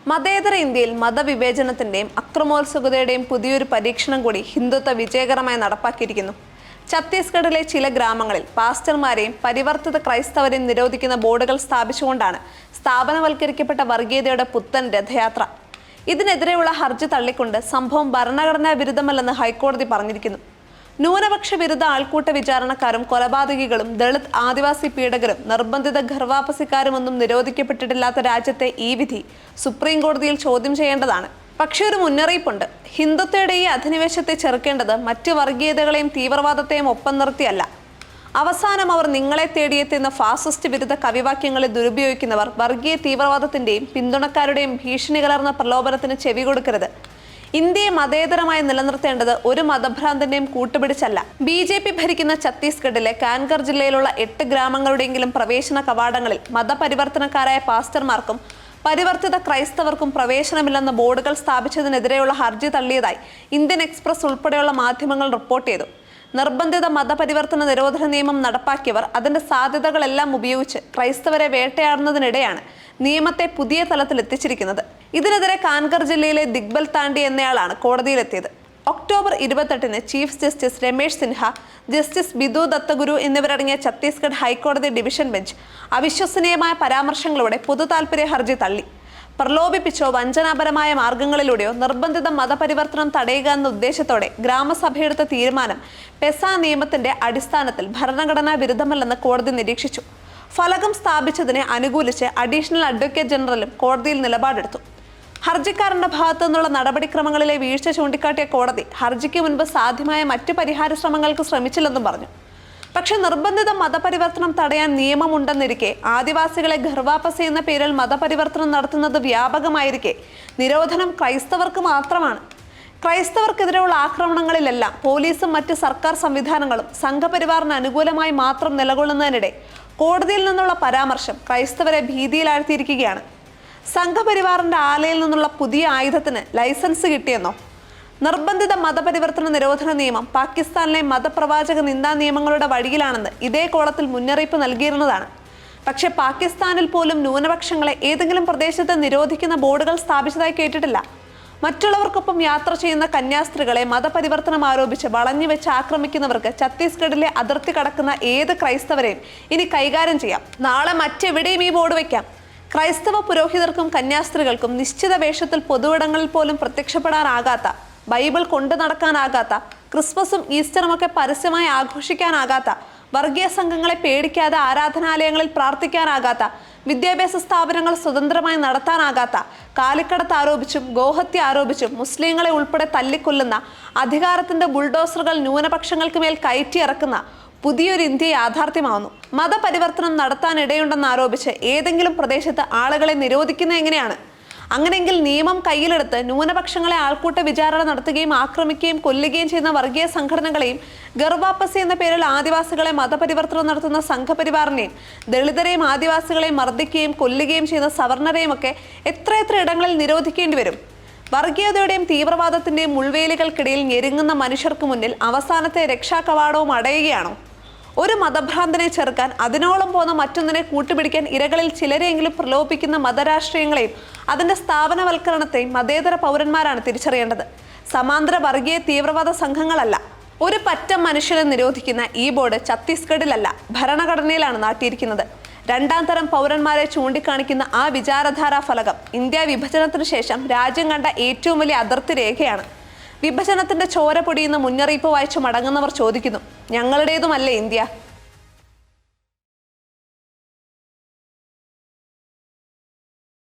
മതേതര ഇന്ത്യയിൽ മതവിവേചനത്തിന്റെയും അക്രമോത്സുകതയുടെയും പുതിയൊരു പരീക്ഷണം കൂടി ഹിന്ദുത്വ വിജയകരമായി നടപ്പാക്കിയിരിക്കുന്നു. ഛത്തീസ്ഗഡിലെ ചില ഗ്രാമങ്ങളിൽ പാസ്റ്റർമാരെയും പരിവർത്തിത ക്രൈസ്തവരെയും നിരോധിക്കുന്ന ബോർഡുകൾ സ്ഥാപിച്ചുകൊണ്ടാണ് സ്ഥാപനവൽക്കരിക്കപ്പെട്ട വർഗീയതയുടെ പുത്തൻ രഥയാത്ര. ഇതിനെതിരെയുള്ള ഹർജി തള്ളിക്കൊണ്ട് സംഭവം ഭരണഘടനാ വിരുദ്ധമല്ലെന്ന് ഹൈക്കോടതി പറഞ്ഞിരിക്കുന്നു. ന്യൂനപക്ഷ വിരുദ്ധ ആൾക്കൂട്ട വിചാരണക്കാരും കൊലപാതകികളും ദളിത് ആദിവാസി പീഡകരും നിർബന്ധിത ഗർഭാപസിക്കാരുമൊന്നും നിരോധിക്കപ്പെട്ടിട്ടില്ലാത്ത രാജ്യത്തെ ഈ വിധി സുപ്രീം കോടതിയിൽ ചോദ്യം ചെയ്യേണ്ടതാണ്. പക്ഷേ ഒരു മുന്നറിയിപ്പുണ്ട്. ഹിന്ദുത്വയുടെ ഈ അധിനിവേശത്തെ ചെറുക്കേണ്ടത് മറ്റ് വർഗീയതകളെയും തീവ്രവാദത്തെയും ഒപ്പം നിർത്തിയല്ല. അവസാനം അവർ നിങ്ങളെ തേടിയെത്തുന്ന ഫാസിസ്റ്റ് വിരുദ്ധ കവിവാക്യങ്ങളെ ദുരുപയോഗിക്കുന്നവർ വർഗീയ തീവ്രവാദത്തിന്റെയും പിന്തുണക്കാരുടെയും ഭീഷണി കലർന്ന പ്രലോഭനത്തിന് ചെവി കൊടുക്കരുത്. ഇന്ത്യയെ മതേതരമായി നിലനിർത്തേണ്ടത് ഒരു മതഭ്രാന്തന്റെയും കൂട്ടുപിടിച്ചല്ല. BJP ഭരിക്കുന്ന ഛത്തീസ്ഗഡിലെ കാൻഗർ ജില്ലയിലുള്ള 8 ഗ്രാമങ്ങളുടെയെങ്കിലും പ്രവേശന കവാടങ്ങളിൽ മതപരിവർത്തനക്കാരായ പാസ്റ്റർമാർക്കും പരിവർത്തിത ക്രൈസ്തവർക്കും പ്രവേശനമില്ലെന്ന ബോർഡുകൾ സ്ഥാപിച്ചതിനെതിരെയുള്ള ഹർജി തള്ളിയതായി ഇന്ത്യൻ എക്സ്പ്രസ് ഉൾപ്പെടെയുള്ള മാധ്യമങ്ങൾ റിപ്പോർട്ട് ചെയ്തു. നിർബന്ധിത മതപരിവർത്തന നിരോധന നിയമം നടപ്പാക്കിയവർ അതിന്റെ സാധ്യതകളെല്ലാം ഉപയോഗിച്ച് ക്രൈസ്തവരെ വേട്ടയാടുന്നതിനിടെയാണ് നിയമത്തെ പുതിയ തലത്തിൽ എത്തിച്ചിരിക്കുന്നത്. ഇതിനെതിരെ കാൻഗർ ജില്ലയിലെ ദിഗ്ബൽ താണ്ടി എന്നയാളാണ് കോടതിയിലെത്തിയത്. ഒക്ടോബർ 28-ന് chief justice Ramesh Sinha, justice Bidu Dattaguru എന്നിവരടങ്ങിയ ഛത്തീസ്ഗഡ് ഹൈക്കോടതി ഡിവിഷൻ ബെഞ്ച് അവിശ്വസനീയമായ പരാമർശങ്ങളോടെ പൊതു താൽപര്യ ഹർജി തള്ളി. പ്രലോഭിപ്പിച്ചോ വഞ്ചനാപരമായ മാർഗങ്ങളിലൂടെയോ നിർബന്ധിത മതപരിവർത്തനം തടയുക എന്ന ഉദ്ദേശത്തോടെ ഗ്രാമസഭയെടുത്ത തീരുമാനം പെസ നിയമത്തിന്റെ അടിസ്ഥാനത്തിൽ ഭരണഘടനാ വിരുദ്ധമല്ലെന്ന് കോടതി നിരീക്ഷിച്ചു. ഫലകം സ്ഥാപിച്ചതിനെ അനുകൂലിച്ച് അഡീഷണൽ അഡ്വക്കേറ്റ് ജനറലും കോടതിയിൽ നിലപാടെടുത്തു. ഹർജിക്കാരന്റെ ഭാഗത്തു നിന്നുള്ള നടപടിക്രമങ്ങളിലെ വീഴ്ച ചൂണ്ടിക്കാട്ടിയ കോടതി ഹർജിക്ക് മുൻപ് സാധ്യമായ മറ്റു പരിഹാര ശ്രമങ്ങൾക്ക് ശ്രമിച്ചില്ലെന്നും പറഞ്ഞു. പക്ഷെ നിർബന്ധിത മതപരിവർത്തനം തടയാൻ നിയമമുണ്ടെന്നിരിക്കെ ആദിവാസികളെ ഗർഭാപസി എന്ന പേരിൽ മതപരിവർത്തനം നടത്തുന്നത് വ്യാപകമായിരിക്കെ നിരോധനം ക്രൈസ്തവർക്ക് മാത്രമാണ്. ക്രൈസ്തവർക്കെതിരെയുള്ള ആക്രമണങ്ങളിലെല്ലാം പോലീസും മറ്റ് സർക്കാർ സംവിധാനങ്ങളും സംഘപരിവാറിന് അനുകൂലമായി മാത്രം നിലകൊള്ളുന്നതിനിടെ കോടതിയിൽ നിന്നുള്ള പരാമർശം ക്രൈസ്തവരെ ഭീതിയിലാഴ്ത്തിയിരിക്കുകയാണ്. സംഘപരിവാറിന്റെ ആലയിൽ നിന്നുള്ള പുതിയ ആയുധത്തിന് ലൈസൻസ് കിട്ടിയെന്നോ? നിർബന്ധിത മതപരിവർത്തന നിരോധന നിയമം പാകിസ്ഥാനിലെ മതപ്രവാചക നിന്ദാ നിയമങ്ങളുടെ വഴിയിലാണെന്ന് ഇതേ കോളത്തിൽ മുന്നറിയിപ്പ് നൽകിയിരുന്നതാണ്. പക്ഷെ പാകിസ്ഥാനിൽ പോലും ന്യൂനപക്ഷങ്ങളെ ഏതെങ്കിലും പ്രദേശത്ത് നിരോധിക്കുന്ന ബോർഡുകൾ സ്ഥാപിച്ചതായി കേട്ടിട്ടില്ല. മറ്റുള്ളവർക്കൊപ്പം യാത്ര ചെയ്യുന്ന കന്യാസ്ത്രീകളെ മതപരിവർത്തനം ആരോപിച്ച് വളഞ്ഞു വെച്ച് ആക്രമിക്കുന്നവർക്ക് ഛത്തീസ്ഗഡിലെ അതിർത്തി കടക്കുന്ന ഏത് ക്രൈസ്തവരെയും ഇനി കൈകാര്യം ചെയ്യാം. നാളെ മറ്റെവിടെയും ഈ ബോർഡ് വയ്ക്കാം. ക്രൈസ്തവ പുരോഹിതർക്കും കന്യാസ്ത്രീകൾക്കും നിശ്ചിത വേഷത്തിൽ പൊതുവിടങ്ങളിൽ പോലും പ്രത്യക്ഷപ്പെടാനാകാത്ത, ബൈബിൾ കൊണ്ടു നടക്കാനാകാത്ത, ക്രിസ്മസും ഈസ്റ്ററുമൊക്കെ പരസ്യമായി ആഘോഷിക്കാനാകാത്ത, വർഗീയ സംഘങ്ങളെ പേടിക്കാതെ ആരാധനാലയങ്ങളിൽ പ്രാർത്ഥിക്കാനാകാത്ത, വിദ്യാഭ്യാസ സ്ഥാപനങ്ങൾ സ്വതന്ത്രമായി നടത്താനാകാത്ത, കാലിക്കടത്ത് ആരോപിച്ചും ഗോഹത്യ ആരോപിച്ചും മുസ്ലിങ്ങളെ ഉൾപ്പെടെ തല്ലിക്കൊല്ലുന്ന അധികാരത്തിന്റെ ബുൾഡോസറുകൾ ന്യൂനപക്ഷങ്ങൾക്ക് മേൽ കയറ്റിയിറക്കുന്ന പുതിയൊരു ഇന്ത്യ യാഥാർത്ഥ്യമാവുന്നു. മതപരിവർത്തനം നടത്താനിടയുണ്ടെന്ന് ആരോപിച്ച് ഏതെങ്കിലും പ്രദേശത്ത് ആളുകളെ നിരോധിക്കുന്നത് എങ്ങനെയാണ്? അങ്ങനെയെങ്കിൽ നിയമം കയ്യിലെടുത്ത് ന്യൂനപക്ഷങ്ങളെ ആൾക്കൂട്ട വിചാരണ നടത്തുകയും ആക്രമിക്കുകയും കൊല്ലുകയും ചെയ്യുന്ന വർഗീയ സംഘടനകളെയും ഗർഭാപസി എന്ന പേരിൽ ആദിവാസികളെ മതപരിവർത്തനം നടത്തുന്ന സംഘപരിവാറിനെയും ദളിതരെയും ആദിവാസികളെയും മർദ്ദിക്കുകയും കൊല്ലുകയും ചെയ്യുന്ന സവർണരെയും ഒക്കെ എത്രയെത്ര ഇടങ്ങളിൽ നിരോധിക്കേണ്ടി വരും? വർഗീയതയുടെയും തീവ്രവാദത്തിന്റെയും മുൾവേലികൾക്കിടയിൽ ഞെരുങ്ങുന്ന മനുഷ്യർക്ക് മുന്നിൽ അവസാനത്തെ രക്ഷാകവാടവും അടയുകയാണോ? ഒരു മതഭ്രാന്തനെ ചെറുക്കാൻ അതിനോളം പോന്ന മറ്റൊന്നിനെ കൂട്ടുപിടിക്കാൻ ഇരകളിൽ ചിലരെയെങ്കിലും പ്രലോഭിപ്പിക്കുന്ന മതരാഷ്ട്രീയങ്ങളെയും അതിന്റെ സ്ഥാപനവൽക്കരണത്തെയും മതേതര പൗരന്മാരാണ് തിരിച്ചറിയേണ്ടത്. സമാന്തര വർഗീയ തീവ്രവാദ സംഘങ്ങളല്ല. ഒരു പറ്റം മനുഷ്യരെ നിരോധിക്കുന്ന ഈ ബോർഡ് ഛത്തീസ്ഗഡിലല്ല, ഭരണഘടനയിലാണ് നാട്ടിയിരിക്കുന്നത്. 2ാം തരം പൗരന്മാരെ ചൂണ്ടിക്കാണിക്കുന്ന ആ വിചാരധാരാ ഫലകം ഇന്ത്യ വിഭജനത്തിനു ശേഷം രാജ്യം കണ്ട ഏറ്റവും വലിയ അതിർത്തി രേഖയാണ്. വിഭജനത്തിന്റെ ചോര പൊടിയുന്ന മുന്നറിയിപ്പ് വായിച്ചു മടങ്ങുന്നവർ ചോദിക്കുന്നു, ഞങ്ങളുടേതുമല്ലേ ഇന്ത്യ?